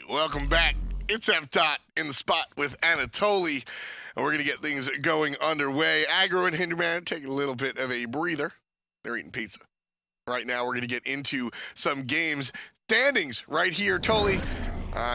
welcome back. It's F-Dot in the spot with Anatoly, and we're going to get things going underway. Aggro and Hinderman taking a little bit of a breather. They're eating pizza. Right now, we're going to get into some games. Standings right here, Toly.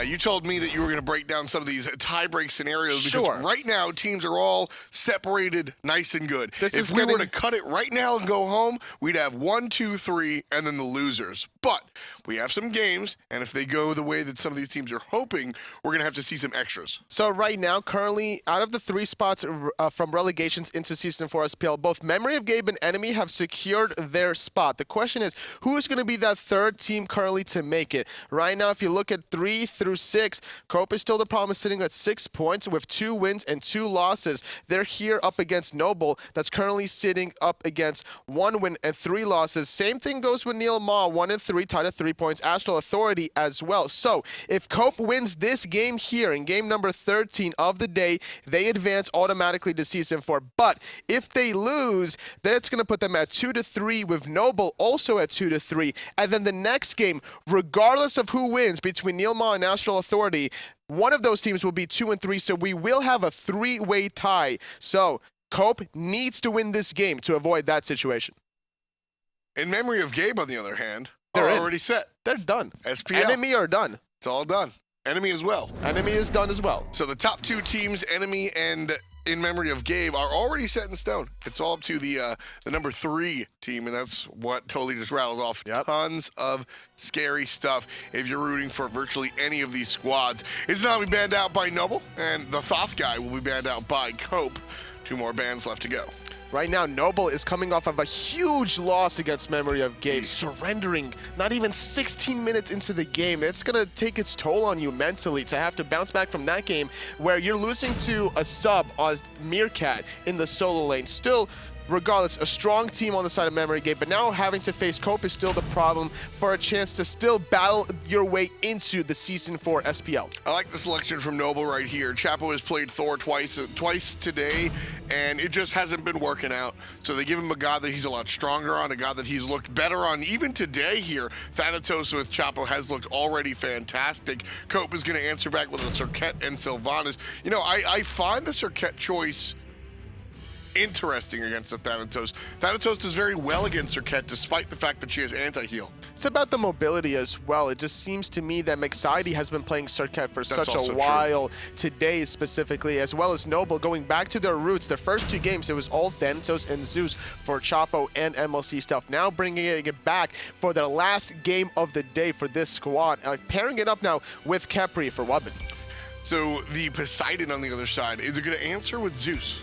You told me that you were going to break down some of these tie-break scenarios because right now teams are all separated nice and good. If we were to cut it right now and go home, we'd have 1, 2, 3, and then the losers. But we have some games, and if they go the way that some of these teams are hoping, we're going to have to see some extras. So right now, currently, out of the 3 spots from relegations into Season 4 SPL, both Memory of Gabe and Enemy have secured their spot. The question is, who is going to be that third team currently to make it? Right now, if you look at 3 through 6, Cope is still the problem, sitting at 6 points with 2 wins and 2 losses. They're here up against Noble, that's currently sitting up against 1 win and 3 losses. Same thing goes with Neil Ma, 1 and 3, tied at 3 points. Astral Authority as well. So if Cope wins this game here in game number 13 of the day, they advance automatically to Season 4. But if they lose, then it's going to put them at 2-3 with Noble also at 2-3. And then the next game, regardless of who wins between Neil Ma and Astral Authority, one of those teams will be 2 and 3. So we will have a 3-way tie. So Cope needs to win this game to avoid that situation. In Memory of Gabe, on the other hand, they're already set. They're done. SPL. Enemy are done. It's all done. Enemy as well. Enemy is done as well. So the top 2 teams, Enemy and In Memory of Gabe, are already set in stone. It's all up to the number 3 team, and that's what totally just rattled off. Yep. Tons of scary stuff if you're rooting for virtually any of these squads. It's now be banned out by Noble, and the Thoth guy will be banned out by Cope. 2 more bans left to go. Right now, Noble is coming off of a huge loss against Memory of Gabe, surrendering not even 16 minutes into the game. It's going to take its toll on you mentally to have to bounce back from that game where you're losing to a sub on Meerkat in the solo lane. Still, regardless, a strong team on the side of Memory Gabe, but now having to face Cope is still the problem for a chance to still battle your way into the Season 4 SPL. I like the selection from Noble right here. Chapo has played Thor twice today, and it just hasn't been working out. So they give him a god that he's a lot stronger on, a god that he's looked better on. Even today here, Thanatos with Chapo has looked already fantastic. Cope is going to answer back with a Serqet and Sylvanus. You know, I find the Serqet choice interesting against the Thanatos. Thanatos does very well against Serqet, despite the fact that she has anti-heal. It's about the mobility as well. It just seems to me that Mexiety has been playing Serqet for such a while, today specifically, as well as Noble. Going back to their roots, their first 2 games, it was all Thanatos and Zeus for Chapo and MLC stuff. Now bringing it back for their last game of the day for this squad, pairing it up now with Khepri for Wubbn. So the Poseidon on the other side, is it going to answer with Zeus?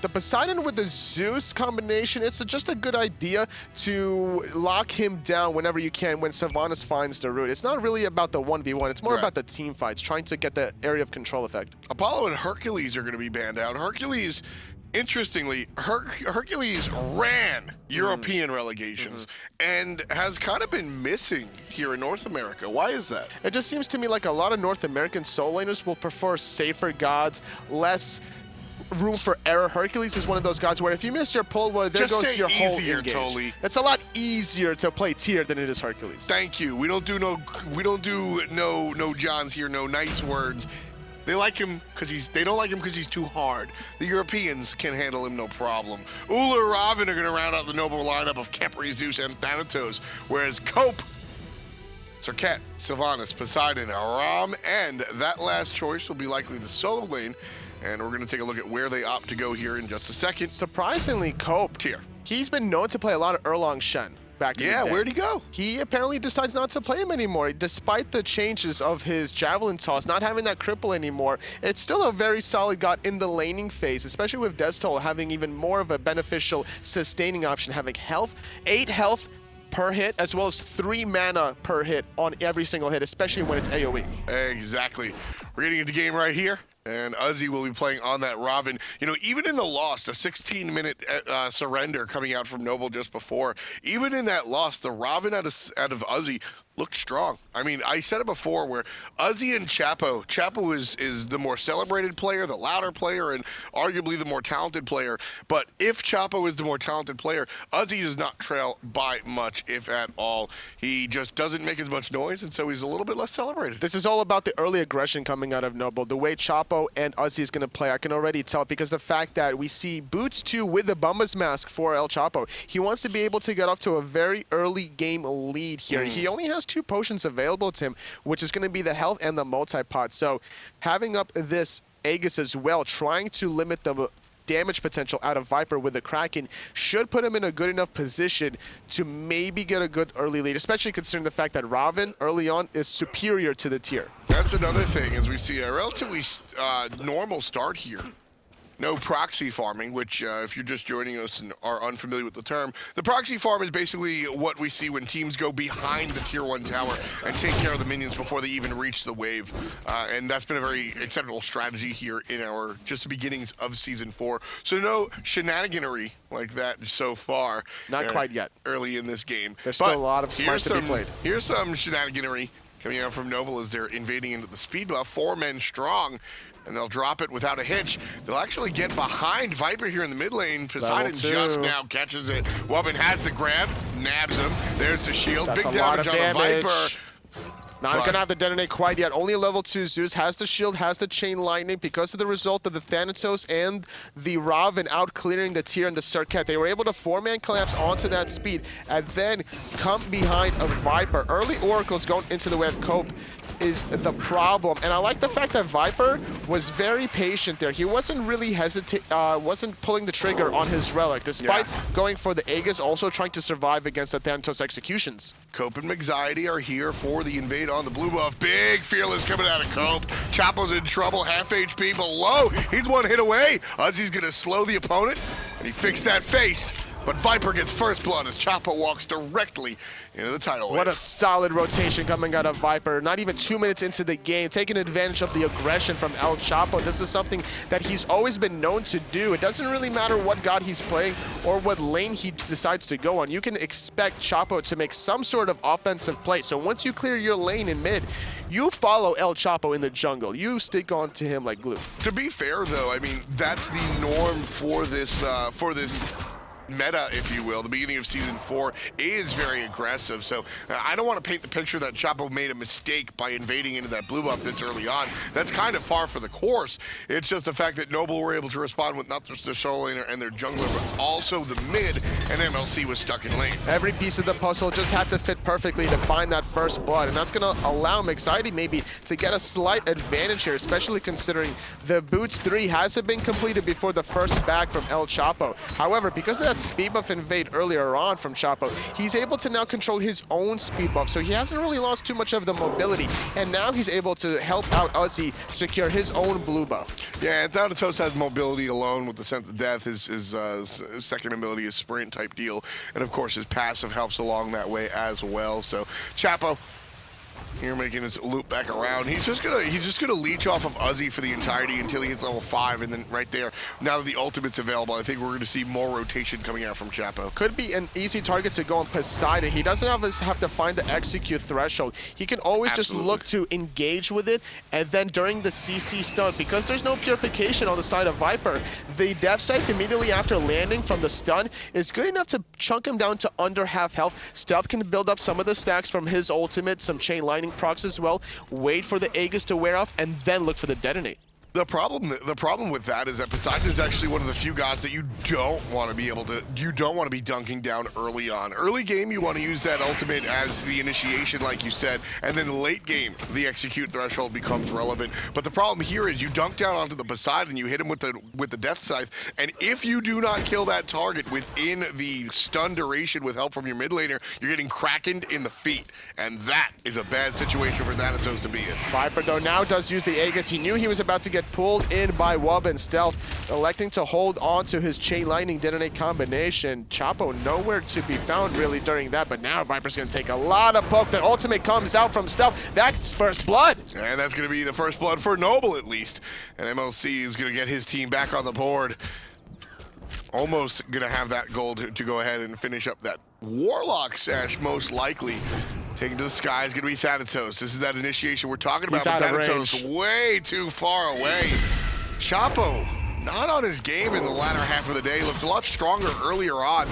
The Poseidon with the Zeus combination, it's just a good idea to lock him down whenever you can when Sylvanus finds the root. It's not really about the 1v1, it's more about the team fights, trying to get the area of control effect. Apollo and Hercules are going to be banned out. Hercules, interestingly, Hercules ran European relegations and has kind of been missing here in North America. Why is that? It just seems to me like a lot of North American solo laners will prefer safer gods, less room for error. Hercules is one of those gods where if you miss your pull, well, there goes your whole engage. Totally. It's a lot easier to play tier than it is Hercules. Thank you. We don't do no Johns here, no nice words. They like him because they don't like him because he's too hard. The Europeans can handle him no problem. Ullr, Ravana are going to round out the Noble lineup of Khepri, Zeus, and Thanatos, whereas Cope, Serqet, Sylvanus, Poseidon, Ram, and that last choice will be likely the solo lane. And we're going to take a look at where they opt to go here in just a second. Surprisingly, Cope, he's been known to play a lot of Erlang Shen back in the day. Yeah, where'd he go? He apparently decides not to play him anymore. Despite the changes of his Javelin Toss, not having that cripple anymore, it's still a very solid god in the laning phase, especially with Deathtoll having even more of a beneficial sustaining option, having health, 8 health per hit, as well as 3 mana per hit on every single hit, especially when it's AoE. Exactly. We're getting into game right here. And Uzzy will be playing on that Ravana. You know, even in the loss, the 16-minute surrender coming out from Noble just before, even in that loss, the Ravana out of Uzzy looked strong. I mean, I said it before where Uzzy and Chapo is the more celebrated player, the louder player, and arguably the more talented player. But if Chapo is the more talented player, Uzzy does not trail by much, if at all. He just doesn't make as much noise, and so he's a little bit less celebrated. This is all about the early aggression coming out of Noble. The way Chapo and Uzzy is going to play, I can already tell, because the fact that we see Boots 2 with the Bumba's Mask for El Chapo. He wants to be able to get off to a very early game lead here. He only has 2 potions available to him, which is going to be the health and the multi-pot. So having up this Aegis as well, trying to limit the damage potential out of Viper with the Kraken should put him in a good enough position to maybe get a good early lead, especially considering the fact that Ravana early on is superior to the tier. That's another thing, as we see a relatively normal start here. No proxy farming, which if you're just joining us and are unfamiliar with the term, the proxy farm is basically what we see when teams go behind the tier 1 tower and take care of the minions before they even reach the wave. And that's been a very acceptable strategy here in our just the beginnings of Season 4. So no shenaniganery like that so far. Not quite yet. Early in this game. There's still a lot of Smite to be played. Here's some shenaniganery coming out from Noble as they're invading into the speed buff. 4 men strong. And they'll drop it without a hitch. They'll actually get behind Viper here in the mid lane. Poseidon just now catches it. Wubbn has the grab, nabs him. There's the shield. That's big a lot of damage on the damage. Viper. Not going to have to detonate quite yet. Only a level 2 Zeus has the shield, has the chain lightning because of the result of the Thanatos and the Ravana out clearing the tier and the Serqet. They were able to 4-man collapse onto that speed and then come behind a Viper. Early oracles going into the way of Cope is the problem. And I like the fact that Viper was very patient there. He wasn't really wasn't pulling the trigger on his relic, despite going for the Aegis, also trying to survive against the Thanatos executions. Cope and Mexiety are here for the invade on the blue buff. Big fearless coming out of Cope. Chapo's in trouble, half HP below. He's 1 hit away. Uzzy's gonna slow the opponent, and he fixed that face. But Viper gets first blood as Chapo walks directly into the tidal wave. What a solid rotation coming out of Viper. Not even 2 minutes into the game, taking advantage of the aggression from El Chapo. This is something that he's always been known to do. It doesn't really matter what god he's playing or what lane he decides to go on. You can expect Chapo to make some sort of offensive play. So once you clear your lane in mid, you follow El Chapo in the jungle. You stick on to him like glue. To be fair, though, I mean, that's the norm for this meta, if you will. The beginning of Season 4 is very aggressive, so I don't want to paint the picture that Chapo made a mistake by invading into that blue buff this early on. That's kind of par for the course. It's just the fact that Noble were able to respond with not just their solo laner and their jungler, but also the mid, and MLC was stuck in lane. Every piece of the puzzle just had to fit perfectly to find that first blood, and that's going to allow Mexiety maybe to get a slight advantage here, especially considering the Boots 3 hasn't been completed before the first bag from El Chapo. However, because of that speed buff invade earlier on from Chapo, he's able to now control his own speed buff, so he hasn't really lost too much of the mobility, and now he's able to help out Uzzy secure his own blue buff. Yeah, and Thanatos has mobility alone with the Sense of Death. His second ability is sprint type deal, and of course his passive helps along that way as well. So Chapo here making his loop back around. He's just gonna leech off of Uzzy for the entirety until he hits level 5, and then right there, now that the ultimate's available, I think we're gonna see more rotation coming out from Chapo. Could be an easy target to go on Poseidon. He doesn't have to find the execute threshold. He can always just look to engage with it, and then during the CC stun, because there's no purification on the side of Viper, the death scythe immediately after landing from the stun is good enough to chunk him down to under half health. Stealth can build up some of the stacks from his ultimate, some chain lightning procs as well, wait for the Aegis to wear off, and then look for the detonate. The problem with that is that Poseidon is actually one of the few gods that you don't want to be dunking down early on. Early game, you want to use that ultimate as the initiation, like you said, and then late game, the execute threshold becomes relevant. But the problem here is you dunk down onto the Poseidon, you hit him with the death scythe, and if you do not kill that target within the stun duration with help from your mid laner, you're getting krakened in the feet, and that is a bad situation for Thanatos to be in. Viper though now does use the Aegis. He knew he was about to get get pulled in by Wubbn. Stealth electing to hold on to his Chain Lightning Detonate combination. Chapo nowhere to be found really during that, but now Viper's going to take a lot of poke. That ultimate comes out from Stealth. That's first blood. And that's going to be the first blood for Noble at least. And MLC is going to get his team back on the board. Almost going to have that goal to go ahead and finish up that Warlock sash, most likely. Taking to the sky is going to be Thanatos. This is that initiation we're talking about. He's out of Thanatos range. way too far away. Chapo, not on his game in the latter half of the day. Looked a lot stronger earlier on.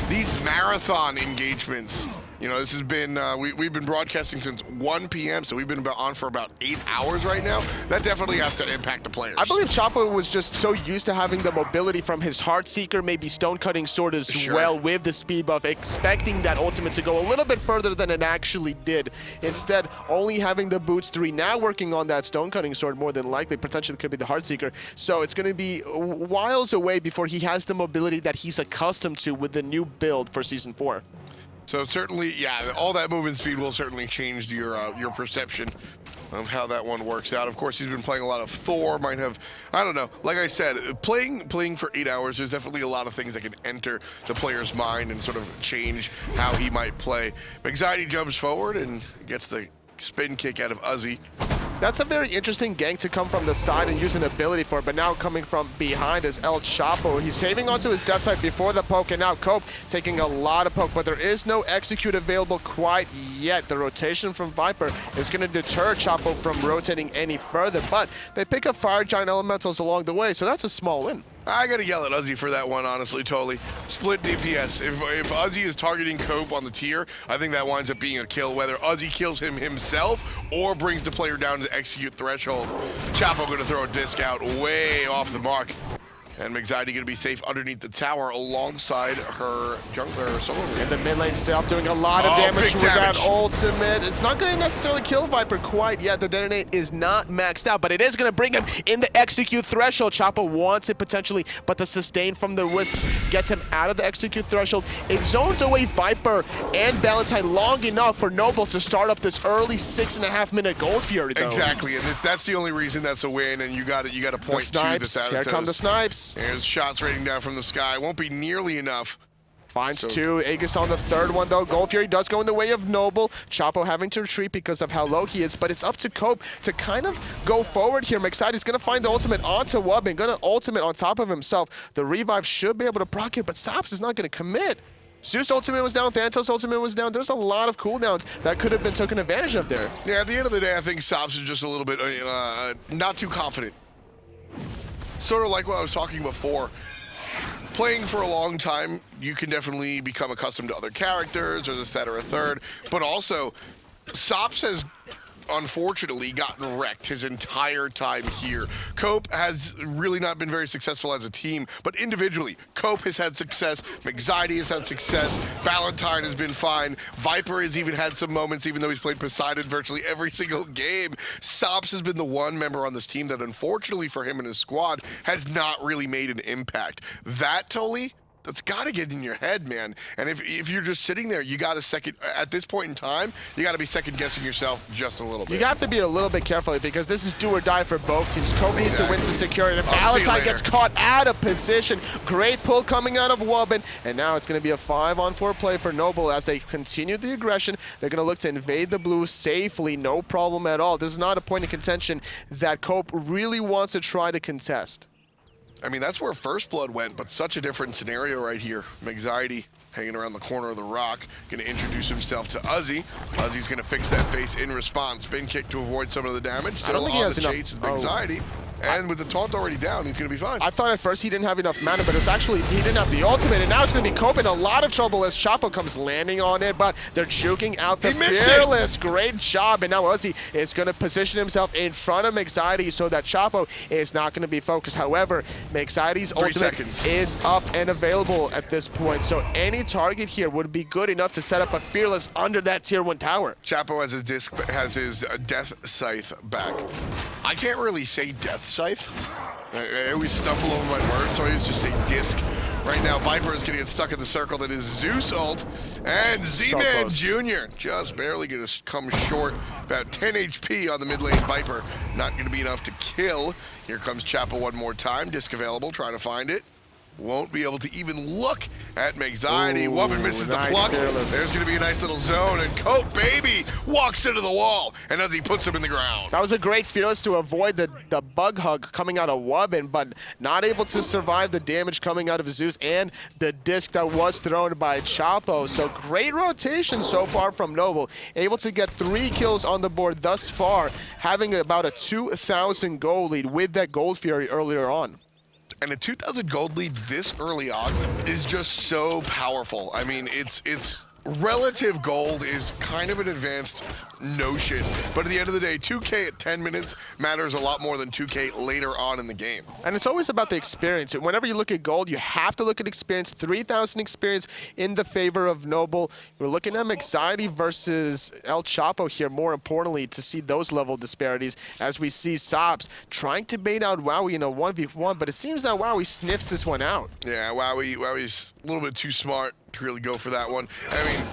These marathon engagements, you know, this has been, we've been broadcasting since 1 p.m., so we've been on for about 8 hours right now. That definitely has to impact the players. I believe Chapo was just so used to having the mobility from his Heartseeker, maybe Stone-Cutting Sword as well, with the speed buff, expecting that ultimate to go a little bit further than it actually did. Instead, only having the Boots 3, now working on that Stone-Cutting Sword more than likely, potentially could be the Heartseeker. So it's going to be whiles away before he has the mobility that he's accustomed to with the new build for Season 4. So certainly, yeah, all that movement speed will certainly change your perception of how that one works out. Of course, he's been playing a lot of Thor, might have, I don't know, like I said, playing for 8 hours, there's definitely a lot of things that can enter the player's mind and sort of change how he might play. Mexiety jumps forward and gets the spin kick out of Uzzy. That's a very interesting gank to come from the side and use an ability for, but now coming from behind is El Chapo. He's saving onto his depth side before the poke, and now Cope taking a lot of poke, but there is no execute available quite yet. The rotation from Viper is going to deter Chapo from rotating any further, but they pick up Fire Giant Elementals along the way, so that's a small win. I gotta yell at Uzzy for that one, honestly, totally. Split DPS. If Uzzy is targeting Cope on the tier, I think that winds up being a kill, whether Uzzy kills him himself or brings the player down to execute threshold. Chapo gonna throw a disc out way off the mark. And Mexiety going to be safe underneath the tower alongside her jungler solo. And the mid lane Stealth doing a lot of damage with that ultimate. It's not going to necessarily kill Viper quite yet. The detonate is not maxed out, but it is going to bring him in the execute threshold. Chapo wants it potentially, but the sustain from the wisps gets him out of the execute threshold. It zones away Viper and Balentine long enough for Noble to start up this early 6.5-minute Gold Fury, though. Exactly, and that's the only reason that's a win, and you got to point to the Thanatos. Here come the snipes. There's shots raining down from the sky. Won't be nearly enough. Finds two. Aegis on the third one, though. Gold Fury does go in the way of Noble. Chapo having to retreat because of how low he is, but it's up to Cope to kind of go forward here. Mexiety is going to find the ultimate onto Wubbn, going to ultimate on top of himself. The revive should be able to proc it, but Sops is not going to commit. Zeus ultimate was down, Thanatos ultimate was down. There's a lot of cooldowns that could have been taken advantage of there. Yeah, at the end of the day, I think Sops is just a little bit not too confident. Sort of like what I was talking before. Playing for a long time, you can definitely become accustomed to other characters, or this, that, or a third. But also, Sops has unfortunately gotten wrecked his entire time here. Cope has really not been very successful as a team, but individually, Cope has had success, Mexiety has had success, Balentine has been fine, Viper has even had some moments, even though he's played Poseidon virtually every single game. Sops has been the one member on this team that unfortunately for him and his squad has not really made an impact. That, Tolly, that's got to get in your head, man. And if you're just sitting there, you got to at this point in time, you got to be second guessing yourself just a little bit. You have to be a little bit careful because this is do or die for both teams. Cope needs to win to secure it. And Balentine gets caught out of position. Great pull coming out of Wubbn. And now it's going to be a 5-on-4 play for Noble as they continue the aggression. They're going to look to invade the blue safely, no problem at all. This is not a point of contention that Cope really wants to try to contest. I mean, that's where First Blood went, but such a different scenario right here. Mexiety hanging around the corner of the rock, gonna introduce himself to Uzzy. Uzzy's gonna fix that face in response. Spin kick to avoid some of the damage. Still I don't think he has on the chase is Mexiety. And with the taunt already down, he's going to be fine. I thought at first he didn't have enough mana, but it's actually, he didn't have the ultimate, and now it's going to be Cope in a lot of trouble as Chapo comes landing on it, but they're juking out the Fearless. Great job, and now Uzzy is going to position himself in front of Mexiety so that Chapo is not going to be focused. However, Mexiety's ultimate is up and available at this point, so any target here would be good enough to set up a Fearless under that tier 1 tower. Chapo has his Death Scythe back. I can't really say Death Scythe. I always stumble over my words, so I always just say disc Right now, Viper is going to get stuck in the circle that is Zeus ult, and Z-Man Jr. just barely going to come short. About 10 HP on the mid lane Viper. Not going to be enough to kill. Here comes Chapo one more time. Disc available, trying to find it. Won't be able to even look at Mexiety. Wubbn misses the pluck. There's going to be a nice little zone, and Copebby walks into the wall, and Uzzy puts him in the ground. That was a great Fearless to avoid the bug hug coming out of Wubbn, but not able to survive the damage coming out of Zeus and the disc that was thrown by Chapo. So great rotation so far from Noble. Able to get 3 kills on the board thus far, having about a 2,000 gold lead with that Gold Fury earlier on. And a 2,000 gold lead this early on is just so powerful. I mean, it's relative gold is kind of an advanced notion, but at the end of the day, 2K at 10 minutes matters a lot more than 2K later on in the game. And it's always about the experience. Whenever you look at gold, you have to look at experience. 3,000 experience in the favor of Noble. We're looking at Mexiety versus El Chapo here, more importantly, to see those level disparities as we see sops trying to bait out Wowy in a 1v1, but it seems that Wowy sniffs this one out. Yeah, Wowy's a little bit too smart to really go for that one. I mean,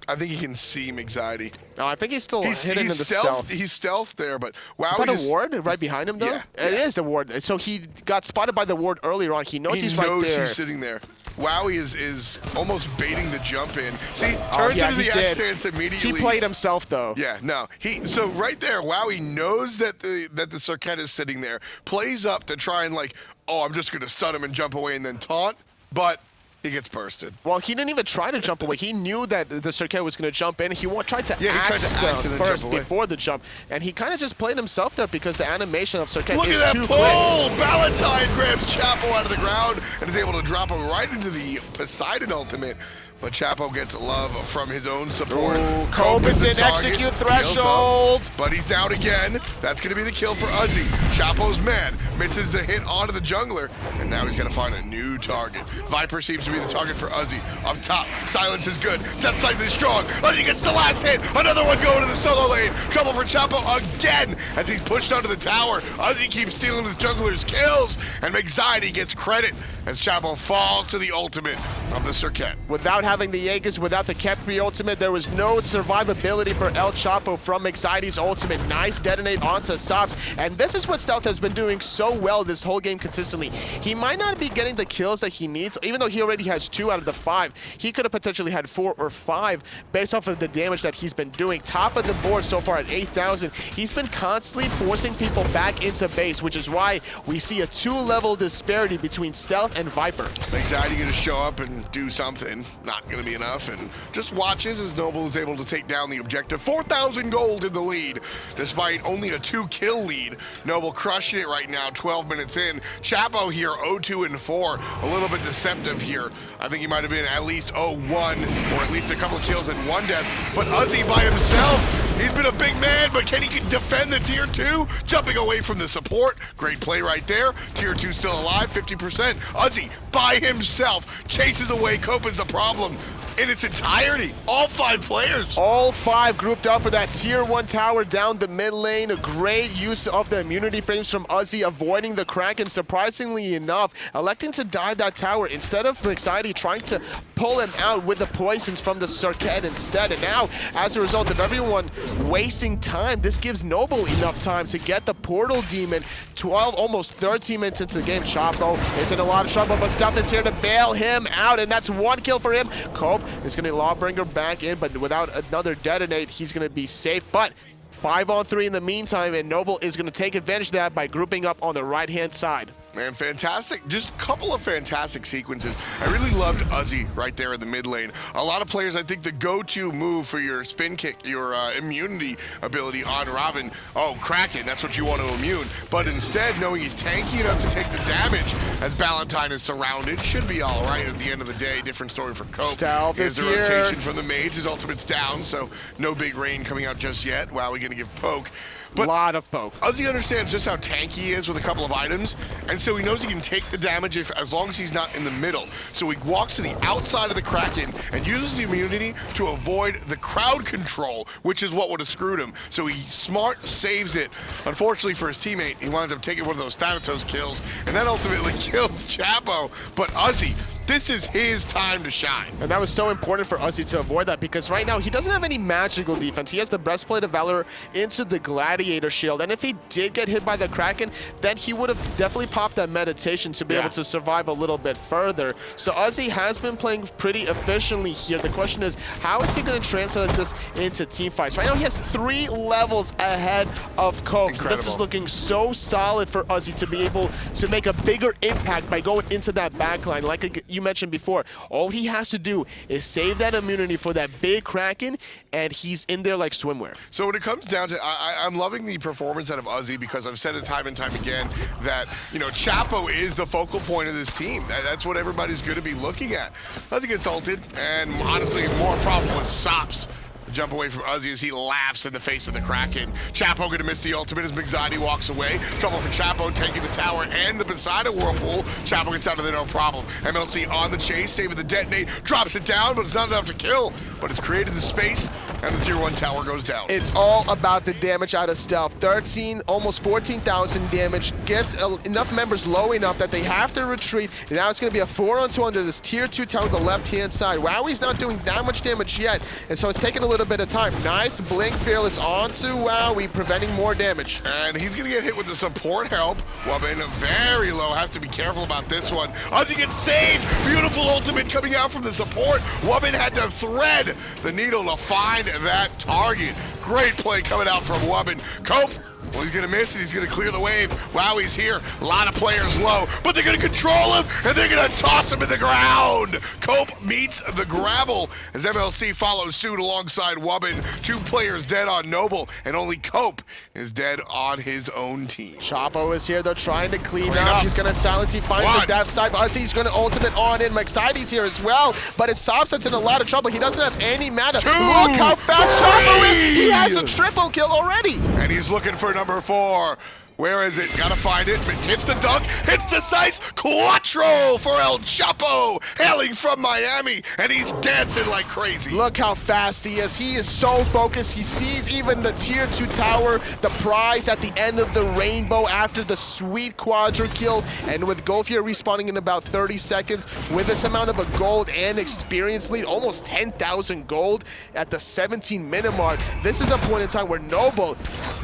I think he can see Mexiety. No, I think he's still hidden in the stealth. He's stealth there, but Wowy. Is that a ward right behind him, though? Yeah, it is a ward. So he got spotted by the ward earlier on. He knows he's right there. He knows he's sitting there. Wowy is almost baiting the jump in. See, turns into the X stance immediately. He played himself, though. Yeah, no. So right there, Wowy knows that the Serqet is sitting there, plays up to try and like, oh, I'm just going to stun him and jump away and then taunt, but he gets bursted. Well, he didn't even try to jump away. He knew that the Serqet was going to jump in. He tried to axe first before the jump, and he kind of just played himself there because the animation of Serqet is too quick. Look at that pull! Balentine grabs Chapo out of the ground and is able to drop him right into the Poseidon ultimate. But Chapo gets love from his own support. Cope is in execute threshold. But he's down again. That's going to be the kill for Uzzy. Chapo's mad. Misses the hit onto the jungler. And now he's got to find a new target. Viper seems to be the target for Uzzy. Up top, silence is good. Depth sight is strong. Uzzy gets the last hit. Another one going to the solo lane. Trouble for Chapo again as he's pushed onto the tower. Uzzy keeps stealing his jungler's kills. And Mexiety gets credit as Chapo falls to the ultimate of the Serqet. Without having the Aegis, without the Khepri ultimate, there was no survivability for El Chapo from Mexiety's ultimate. Nice detonate onto sops, and this is what Stealth has been doing so well this whole game consistently. He might not be getting the kills that he needs, even though he already has 2 out of the 5. He could have potentially had 4 or 5 based off of the damage that he's been doing. Top of the board so far at 8,000. He's been constantly forcing people back into base, which is why we see a 2-level disparity between Stealth and Viper. Mexiety gonna show up and do something. Not gonna be enough, and just watches as Noble is able to take down the objective. 4,000 gold in the lead, despite only a 2-kill lead. Noble crushing it right now, 12 minutes in. Chapo here, 0-2-4. A little bit deceptive here. I think he might have been at least 0-1, or at least a couple of kills and 1 death. But Uzzy by himself, he's been a big man, but can he defend the tier 2? Jumping away from the support. Great play right there. Tier 2 still alive, 50%. Uzzy by himself chases away. Cope is the problem in its entirety. All 5 players. All 5 grouped up for that tier 1 tower down the mid lane. A great use of the immunity frames from Uzzy, avoiding the crack, and surprisingly enough, electing to dive that tower instead of Mexiety trying to pull him out with the poisons from the Serqet instead. And now, as a result of everyone wasting time, this gives Noble enough time to get the Portal Demon. 12, almost 13 minutes into the game. Chapo is in a lot of trouble, but Stealth is here to bail him out, and that's 1 kill for him. Cope is going to Lawbringer back in, but without another detonate, he's going to be safe. But 5-on-3 in the meantime, and Noble is going to take advantage of that by grouping up on the right-hand side. Man, fantastic. Just a couple of fantastic sequences. I really loved Uzzy right there in the mid lane. A lot of players, I think the go-to move for your spin kick, your immunity ability on Ravana, oh, Kraken, that's what you want to immune. But instead, knowing he's tanky enough to take the damage as Balentine is surrounded, should be all right at the end of the day. Different story for Cope. Stealth is the here. Rotation from the mage. His ultimate's down, so no big rain coming out just yet. Wowy gonna give poke. But lot of poke. Uzzy understands just how tanky he is with a couple of items, and so he knows he can take the damage as long as he's not in the middle. So he walks to the outside of the Kraken and uses the immunity to avoid the crowd control, which is what would have screwed him. So he smart saves it. Unfortunately for his teammate, he winds up taking one of those Thanatos kills, and that ultimately kills Chapo. But Uzzy, this is his time to shine. And that was so important for Uzzy to avoid that, because right now he doesn't have any magical defense. He has the Breastplate of Valor into the Gladiator Shield, and if he did get hit by the Kraken, then he would have definitely popped that meditation to be able to survive a little bit further. So Uzzy has been playing pretty efficiently here. The question is, how is he going to translate this into team fights? Right now he has 3 levels ahead of Cope. So this is looking so solid for Uzzy to be able to make a bigger impact by going into that backline. Like you mentioned before, all he has to do is save that immunity for that big Kraken, and he's in there like swimwear. So when it comes down to, I'm loving the performance out of Uzzy, because I've said it time and time again that, you know, Chapo is the focal point of this team. That's what everybody's going to be looking at. Uzzy gets ulted, and honestly, more problem with sops. Jump away from Uzzy as he laughs in the face of the Kraken. Chapo gonna miss the ultimate as Mexiety walks away. Trouble for Chapo, taking the tower and the Poseidon whirlpool. Chapo gets out of there, no problem. MLC on the chase, saving the detonate, drops it down, but it's not enough to kill. But it's created the space, and the tier 1 tower goes down. It's all about the damage out of stealth. 13, almost 14,000 damage, gets enough members low enough that they have to retreat. And now it's gonna be a 4-on-2 under this tier 2 tower on the left-hand side. Wowy's not doing that much damage yet, and so it's taking a little bit of time. Nice blink fearless onto Wowy, preventing more damage. And he's gonna get hit with the support help. Wubbn very low, has to be careful about this one. Uzzy gets saved. Beautiful ultimate coming out from the support. Wubbn had to thread the needle to find that target. Great play coming out from Wubbn. Cope, well, he's gonna miss it. He's gonna clear the wave. Wowy's here. A lot of players low, but they're gonna control him, and they're gonna toss him in the ground. Cope meets the gravel as MLC follows suit alongside Wubbn. 2 players dead on Noble, and only Cope is dead on his own team. Chapo is here. They're trying to clean up. He's gonna silence. He finds the death side. Uzzy's gonna ultimate on in. Mexiety's here as well, but it's sops that's in a lot of trouble. He doesn't have any mana. Look how fast Chapo is. He has a triple kill already. And he's looking for number 4. Where is it? Gotta find it. Hits the dunk, hits the size. Quattro for El Chapo, hailing from Miami, and he's dancing like crazy. Look how fast he is. He is so focused. He sees even the tier 2 tower, the prize at the end of the rainbow after the sweet quadra kill. And with Golfier respawning in about 30 seconds, with this amount of a gold and experience lead, almost 10,000 gold at the 17-minute mark, this is a point in time where Noble,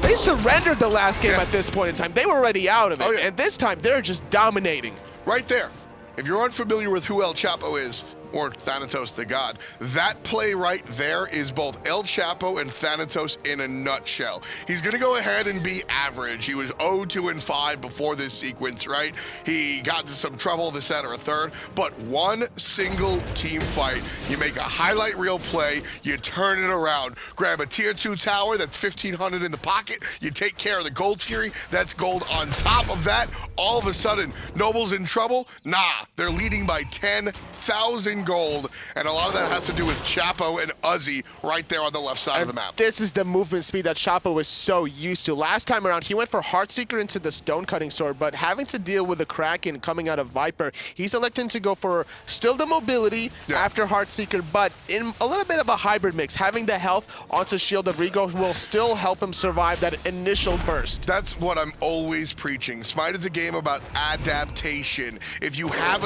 they surrendered the last game at this point in time. They were already out of it, and this time they're just dominating. Right there. If you're unfamiliar with who El Chapo is, or Thanatos the god, that play right there is both El Chapo and Thanatos in a nutshell. He's gonna go ahead and be average. He was 0-2-5 before this sequence, right? He got into some trouble, this, that, or a third, but one single team fight, you make a highlight reel play, you turn it around, grab a tier 2 tower that's 1,500 in the pocket, you take care of the gold tier, that's gold on top of that. All of a sudden, Noble's in trouble? Nah, they're leading by 10,000 gold, and a lot of that has to do with Chapo and Uzzy right there on the left side of the map. This is the movement speed that Chapo was so used to. Last time around, he went for Heartseeker into the Stone-Cutting Sword, but having to deal with the Kraken coming out of Viper, he's electing to go for still the mobility after Heartseeker, but in a little bit of a hybrid mix. Having the health onto Shield of Rigo will still help him survive that initial burst. That's what I'm always preaching. Smite is a game about adaptation. If you have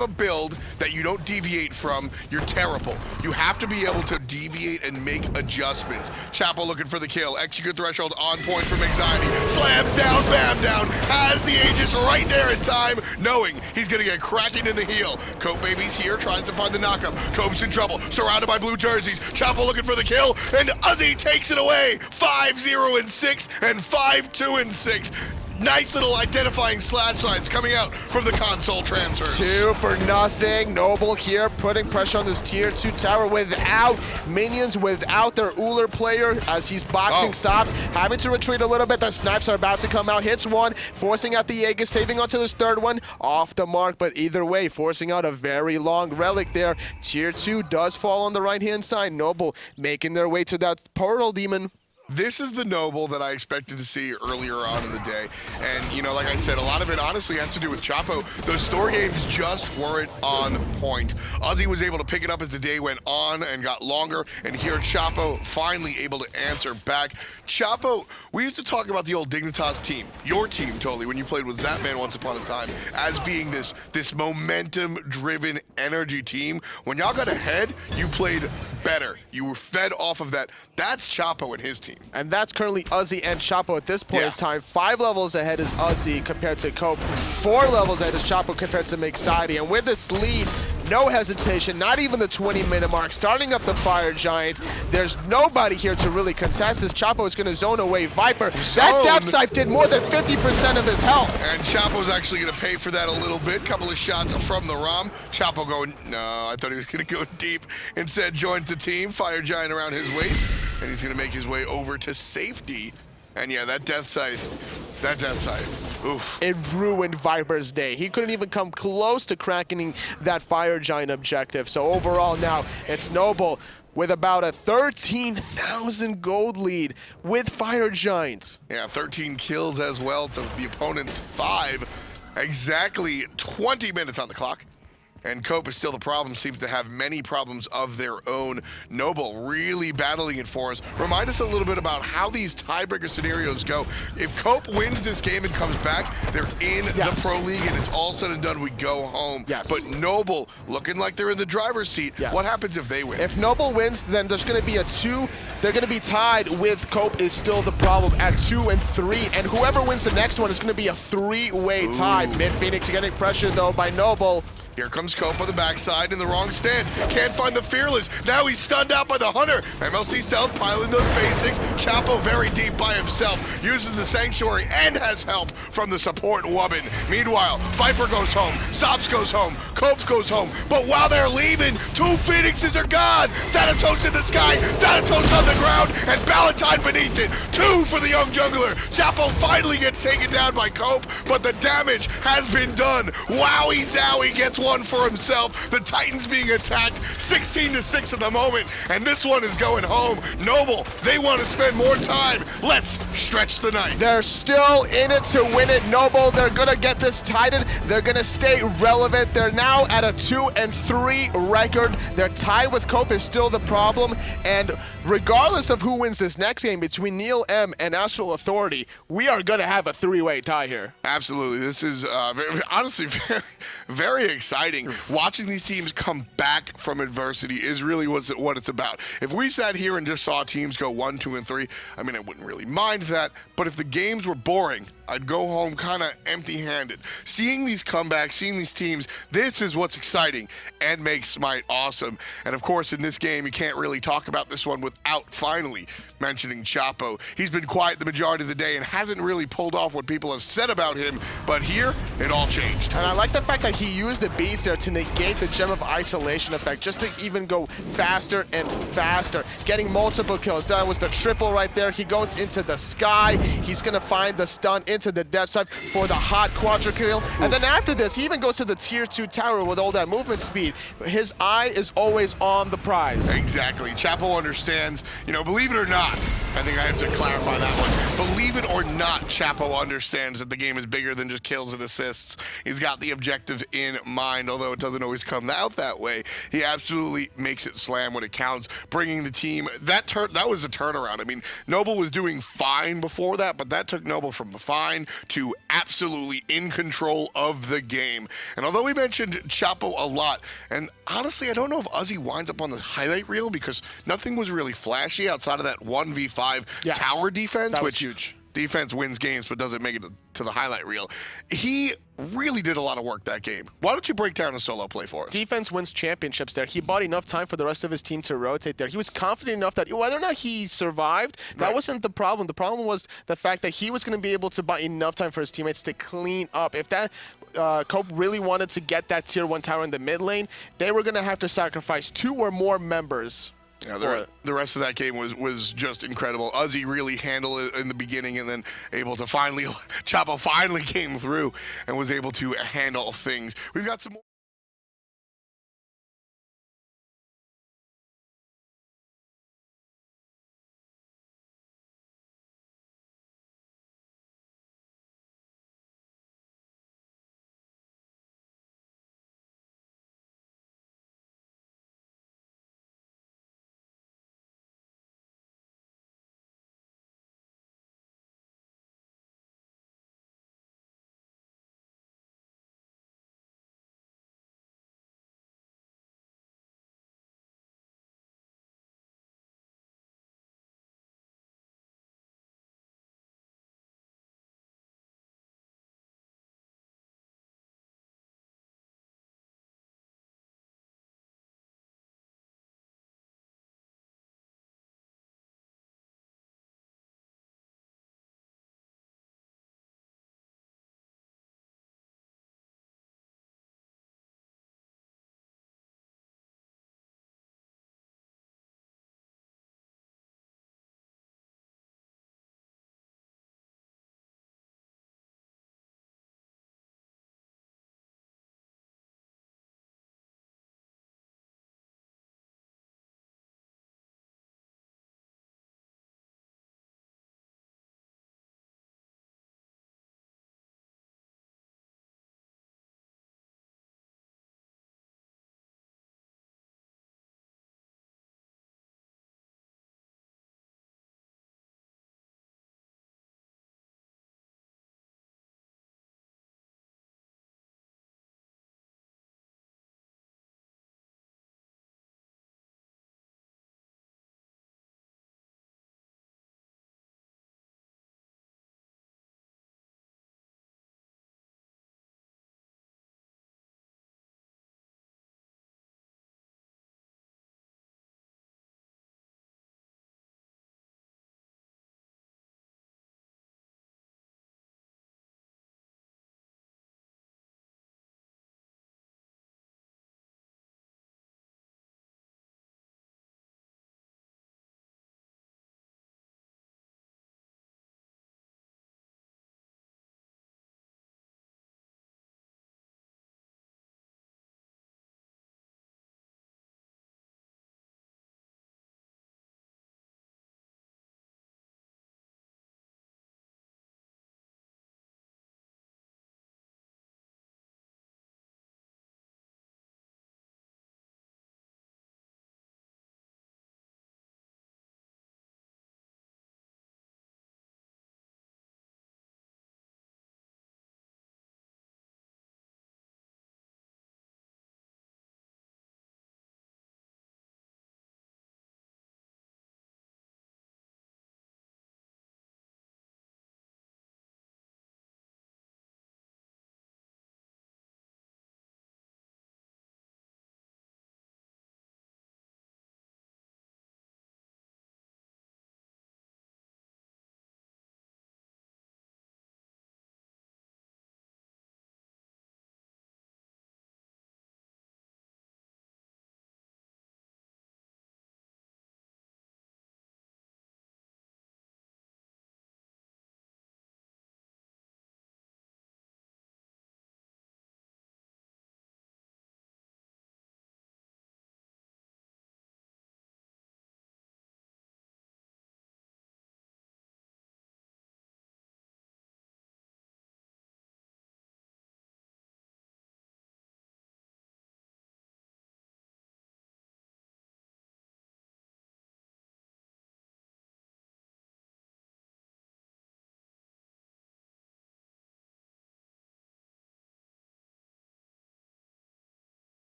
a build that you don't deviate from, you're terrible. You have to be able to deviate and make adjustments. Chapo looking for the kill. Execute threshold on point for Mexiety. Slams down, bam down. Has the Aegis right there in time, knowing he's gonna get cracking in the heel. Copebby's here, tries to find the knockup. Cope's in trouble, surrounded by blue jerseys. Chapo looking for the kill, and Uzzy takes it away. 5-0-6 and 5-2-6. Nice little identifying slash lines coming out from the console transfers. 2-0. Noble here putting pressure on this tier 2 tower without minions, without their Ullr player as he's boxing sops, having to retreat a little bit. The snipes are about to come out. Hits one, forcing out the Aegis, saving onto this third one. Off the mark, but either way, forcing out a very long relic there. Tier 2 does fall on the right-hand side. Noble making their way to that portal demon. This is the Noble that I expected to see earlier on in the day. And, you know, like I said, a lot of it honestly has to do with Chapo. Those store games just weren't on point. Uzzy was able to pick it up as the day went on and got longer, and here Chapo finally able to answer back. Chapo, we used to talk about the old Dignitas team, your team totally, when you played with Zapman once upon a time, as being this momentum-driven energy team. When y'all got ahead, you played better. You were fed off of that. That's Chapo and his team. And that's currently Uzzy and Chapo at this point in time. 5 levels ahead is Uzzy compared to Cope. 4 levels ahead is Chapo compared to Mexiety. And with this lead, no hesitation, not even the 20-minute mark, starting up the Fire Giants. There's nobody here to really contest this. Chapo is going to zone away Viper. That Death Scythe did more than 50% of his health. And Chapo's actually going to pay for that a little bit. Couple of shots from the Ram. Chapo going, no, I thought he was going to go deep. Instead, joins the team. Fire Giant around his waist. And he's going to make his way over to safety. And yeah, that Death Scythe, oof. It ruined Viper's day. He couldn't even come close to cracking that Fire Giant objective. So overall now, it's Noble with about a 13,000 gold lead with Fire Giants. Yeah, 13 kills as well to the opponent's 5. Exactly 20 minutes on the clock. And Cope is still the problem, seems to have many problems of their own. Noble really battling it for us. Remind us a little bit about how these tiebreaker scenarios go. If Cope wins this game and comes back, they're in the Pro League and it's all said and done, we go home. But Noble, looking like they're in the driver's seat. What happens if they win? If Noble wins, then there's going to be a 2. They're going to be tied with Cope is still the problem at 2 and 3. And whoever wins the next one is going to be a 3-way tie. Mid Phoenix getting pressured though by Noble. Here comes Cope on the backside in the wrong stance. Can't find the Fearless. Now he's stunned out by the Hunter. MLC Stealth piling those basics. Chapo very deep by himself. Uses the Sanctuary and has help from the support Wubbn. Meanwhile, Viper goes home. Sops goes home. Cope goes home. But while they're leaving, 2 Phoenixes are gone. Thanatos in the sky. Thanatos on the ground. And Balentine beneath it. 2 for the young jungler. Chapo finally gets taken down by Cope, but the damage has been done. Wowy Zowie gets one for himself. The Titans being attacked 16-6 at the moment, and this one is going home. Noble, they want to spend more time. Let's stretch the night. They're still in it to win it. Noble, they're gonna get this tightened. They're gonna stay relevant. They're now at a 2 and 3 record. Their tie with Cope is still the problem, and regardless of who wins this next game between Neil M and Astral Authority, we are gonna have a 3-way tie here. Absolutely. This is honestly very exciting. Watching these teams come back from adversity is really what it's about. If we sat here and just saw teams go 1, 2, and 3, I mean, I wouldn't really mind that. But if the games were boring, I'd go home kind of empty-handed. Seeing these comebacks, seeing these teams, this is what's exciting and makes Smite awesome. And of course, in this game, you can't really talk about this one without finally mentioning Chapo. He's been quiet the majority of the day and hasn't really pulled off what people have said about him, but here, it all changed. And I like the fact that he used the beast there to negate the Gem of Isolation effect, just to even go faster and faster, getting multiple kills. That was the triple right there. He goes into the sky. He's gonna find the stun into the Death Scythe for the hot quadra kill. And then after this, he even goes to the tier 2 tower with all that movement speed. His eye is always on the prize. Exactly. Chapo understands, you know, believe it or not, I think I have to clarify that one. Believe it or not, Chapo understands that the game is bigger than just kills and assists. He's got the objective in mind, although it doesn't always come out that way. He absolutely makes it slam when it counts, bringing the team. That was a turnaround. I mean, Noble was doing fine before that, but that took Noble from fine to absolutely in control of the game. And although we mentioned Chapo a lot, and honestly, I don't know if Uzzy winds up on the highlight reel because nothing was really flashy outside of that 1v5 tower defense, that was which huge. Defense wins games but doesn't make it to the highlight reel. He really did a lot of work that game. Why don't you break down a solo play for us? Defense wins championships there. He bought enough time for the rest of his team to rotate there. He was confident enough that whether or not he survived, that wasn't the problem. The problem was the fact that he was going to be able to buy enough time for his teammates to clean up. If that Cope really wanted to get that tier 1 tower in the mid lane, they were going to have to sacrifice 2 or more members. Yeah, the rest of that game was just incredible. Uzzy really handled it in the beginning and then able to finally, Chapo finally came through and was able to handle things. We've got some more.